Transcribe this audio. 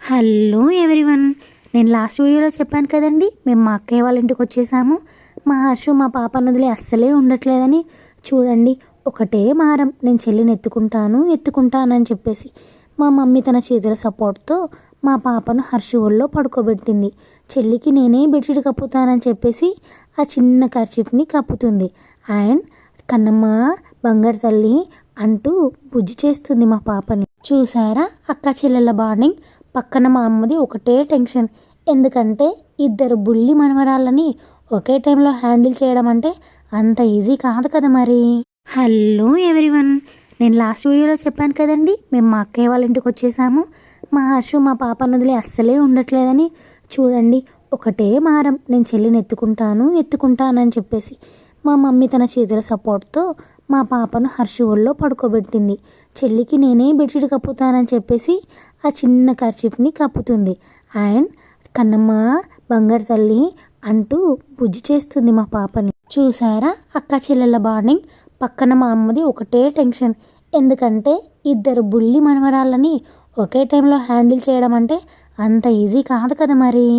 Hello everyone. నేను last వీడియోలో చెప్పాను కదండి, మేము మా అక్కయ్య వాళ్ళ ఇంటికి వచ్చేసాము. మా హర్షు మా పాపను వదిలి అస్సలే ఉండట్లేదని. చూడండి, ఒకటే మారం నేను చెల్లిని ఎత్తుకుంటానని చెప్పేసి మా మమ్మీ తన చేతుల సపోర్ట్తో మా పాపను హర్షు ఒళ్ళో పడుకోబెట్టింది. చెల్లికి నేనే బెడ్షీట్ కప్పుతానని చెప్పేసి ఆ చిన్న కర్చీఫ్ని కప్పుతుంది. అండ్ కన్నమ్మ బంగారు తల్లి అంటూ బుజ్జి చేస్తుంది మా పాపని. చూసారా అక్క చెల్లెళ్ళ బాండింగ్. పక్కన మా అమ్మది ఒకటే టెన్షన్, ఎందుకంటే ఇద్దరు బుల్లి మనవరాళ్ళని ఒకే టైంలో హ్యాండిల్ చేయడం అంటే అంత ఈజీ కాదు కదా మరి. Hello everyone. నేను లాస్ట్ వీడియోలో చెప్పాను కదండి, మేము మా అక్కయ్య వాళ్ళ ఇంటికి వచ్చేసాము. మా హర్షు మా పాపను వదిలి అస్సలే ఉండట్లేదని. చూడండి, ఒకటే మారం నేను చెల్లిని ఎత్తుకుంటానని చెప్పేసి మా మమ్మీ తన చేతుల సపోర్ట్తో మా పాపను హర్షు ఒళ్ళో పడుకోబెట్టింది. చెల్లికి నేనే బెడ్షీట్ కప్పుతానని చెప్పేసి ఆ చిన్న కర్చీఫ్ని కప్పుతుంది. అండ్ కన్నమ్మ బంగారు తల్లి అంటూ బుజ్జి చేస్తుంది మా పాపని. చూసారా అక్క చెల్లెళ్ళ బాండింగ్. పక్కన మా అమ్మది ఒకటే టెన్షన్, ఎందుకంటే ఇద్దరు బుల్లి మనవరాళ్ళని ఒకే టైంలో హ్యాండిల్ చేయడం అంటే అంత ఈజీ కాదు కదా మరి.